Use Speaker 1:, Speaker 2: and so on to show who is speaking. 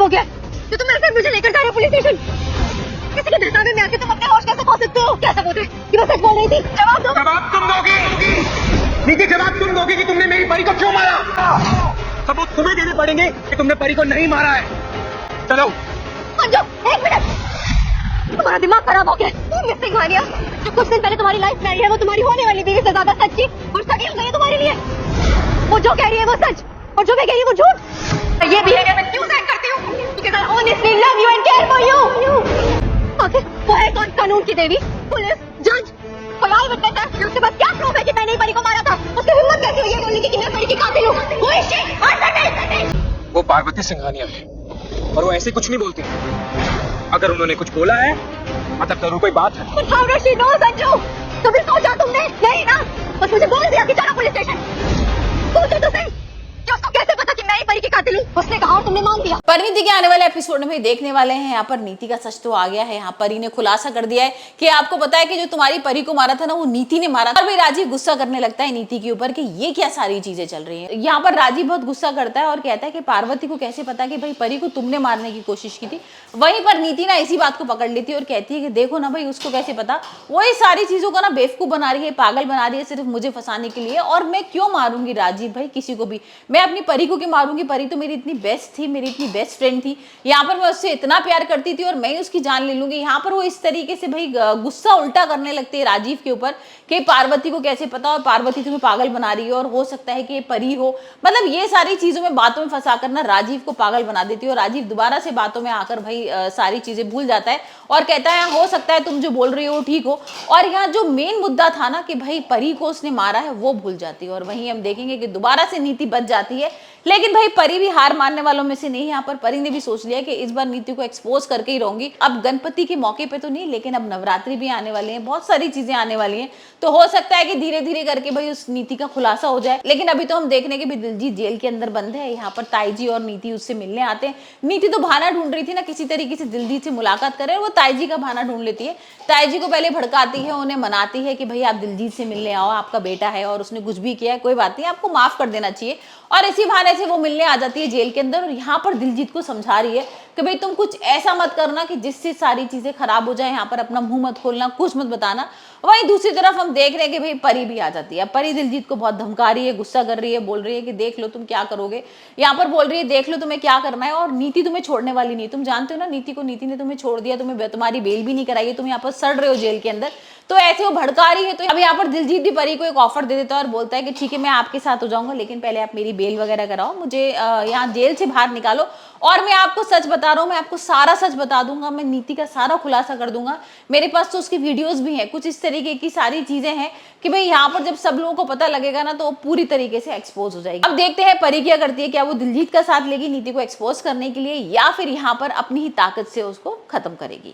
Speaker 1: गया? तो तुम मेरे साथ मुझे लेकर जा रहे हो पुलिस स्टेशन? किसी के धमकावे में आके तुम अपने होश कैसे खो सकते हो? क्या सबूत है कि मैं सच बोल रही थी? जवाब दो।
Speaker 2: जवाब तुम दोगी नीति, जवाब तुम दोगी कि तुमने मेरी परी को क्यों मारा। सबूत तुम्हें देने पड़ेंगे कि तुमने परी को नहीं मारा है। चलो
Speaker 1: अंजू, एक मिनट, तुम्हारा दिमाग खराब हो गया। मिस्टेक मानिया, जो कुछ दिन पहले तुम्हारी लाइफ में आई है वो तुम्हारी होने वाली बीवी से ज्यादा सच्ची और सटी हो गई है तुम्हारे लिए। वो जो कह रही है वो सच और जो मैं कह रही हूँ वो झूठ। ये बिहेवियर मैं क्यों सहन करती हूँ? Because I honestly love you and care for you. आखिर वो है कौन कानून की देवी? पुलिस, जज, कोई आई विटनेस है? उसके पास क्या प्रूफ है कि मैंने परी को मारा था? उसकी हिम्मत कैसे हुई है बोलने की कि मैं परी की कातिल हूँ? Who is she? Answer me!
Speaker 2: वो पार्वती सिंघानिया है और वो ऐसे कुछ नहीं बोलती। अगर उन्होंने कुछ बोला है मतलब जरूर कोई बात है।
Speaker 1: But how does she know, Sanju? कभी सोचा तुमने? नहीं ना, बस मुझे बोल दिया कि चलो पुलिस स्टेशन। सोचो तो सही कि उसको कैसे पता कि मैं ही परी की कातिल हूँ? उसने कहा और तुमने मान दिया।
Speaker 3: परिणीति के आने वाले एपिसोड में देखने वाले हैं यहाँ पर नीति का सच तो आ गया है। यहाँ परी ने खुलासा कर दिया है कि आपको पता है कि जो तुम्हारी परी को मारा था ना वो नीति ने मारा था। और भी राजीव गुस्सा करने लगता है नीति के ऊपर कि ये क्या सारी चीजें चल रही हैं। यहाँ पर राजीव बहुत गुस्सा करता है और कहता है कि पार्वती को कैसे पता कि भाई परी को तुमने मारने की कोशिश की थी। वहीं पर नीति ना इसी बात को पकड़ लेती है और कहती है कि देखो ना भाई उसको कैसे पता, वो ये सारी चीजों का ना बेवकूफ बना रही है, पागल बना रही है सिर्फ मुझे फंसाने के लिए। और मैं क्यों मारूंगी राजीव भाई किसी को भी, मैं अपनी परी को क्यों मारूंगी? परी तो मेरी इतनी बेस्ट थी, मेरी इतनी बेस्ट फ्रेंड थी। यहाँ पर मैं उससे इतना प्यार करती थी और मैं उसकी जान ले लूंगी। यहाँ पर वो इस तरीके से भाई गुस्सा उल्टा करने लगते हैं राजीव के ऊपर कि पार्वती को कैसे पता और पार्वती तुम्हें पागल बना रही है और हो सकता है कि ये परी हो। मतलब ये सारी चीजों में बातों में फंसा कर ना राजीव को पागल बना देती है और राजीव दोबारा से बातों में आकर भाई सारी चीजें भूल जाता है और कहता है हो सकता है तुम जो बोल रही हो ठीक हो। और यहाँ जो मेन मुद्दा था ना कि भाई परी को उसने मारा है वो भूल जाती है। और वहीं हम देखेंगे कि दोबारा से नीति बच जाती है। लेकिन भाई परी भी हार मानने वालों में से नहीं। यहाँ पर परी ने भी सोच लिया कि इस बार नीति को एक्सपोज करके ही रहूंगी। अब गणपति के मौके पे तो नहीं, लेकिन अब नवरात्रि भी आने वाले हैं, बहुत सारी चीजें आने वाली हैं, तो हो सकता है कि धीरे धीरे करके भाई उस नीति का खुलासा हो जाए। लेकिन अभी तो हम देखने के भी दिलजीत जेल के अंदर बंद है। यहाँ पर ताईजी और नीति उससे मिलने आते हैं। नीति तो बहाना ढूंढ रही थी ना किसी तरीके से दिलजीत से मुलाकात करे, वो ताईजी का बहाना ढूंढ लेती है। ताईजी को पहले भड़काती है, उन्हें मनाती है कि भाई आप दिलजीत से मिलने आओ, आपका बेटा है और उसने कुछ भी किया है कोई बात नहीं, आपको माफ कर देना चाहिए। और इसी बहाने से वो मिलने आ जाती है जेल के अंदर और यहाँ पर दिलजीत को समझा रही है कि भाई तुम कुछ ऐसा मत करना कि जिससे सारी चीजें खराब हो जाए। यहाँ पर अपना मुंह मत खोलना, कुछ मत बताना। वहीं दूसरी तरफ हम देख रहे हैं कि भाई परी भी आ जाती है। परी दिलजीत को बहुत धमका रही है, गुस्सा कर रही है, बोल रही है कि देख लो तुम क्या करोगे। यहाँ पर बोल रही है देख लो तुम्हें क्या करना है और नीति तुम्हें छोड़ने वाली नहीं। तुम जानते हो ना नीति को, नीति ने तुम्हें छोड़ दिया, तुम्हारी बेल भी नहीं कराई, तुम यहाँ पर सड़ रहे हो जेल के अंदर, तो ऐसे वो भड़का रही है। तो अब यहाँ पर दिलजीत भी परी को एक ऑफर दे देता है और बोलता है कि ठीक है मैं आपके साथ हो जाऊंगा, लेकिन पहले आप मेरी बेल वगैरह कराओ, मुझे यहाँ जेल से बाहर निकालो और मैं आपको सच बता रहा हूँ, मैं आपको सारा सच बता दूंगा, मैं नीति का सारा खुलासा कर दूंगा। मेरे पास तो उसकी वीडियोस भी हैं, कुछ इस तरीके की सारी चीजें हैं कि भाई यहाँ पर जब सब लोगों को पता लगेगा ना तो वो पूरी तरीके से एक्सपोज हो जाएगी। अब देखते हैं परी क्या करती है, क्या वो दिलजीत का साथ लेगी नीति को एक्सपोज करने के लिए या फिर यहाँ पर अपनी ही ताकत से उसको खत्म करेगी।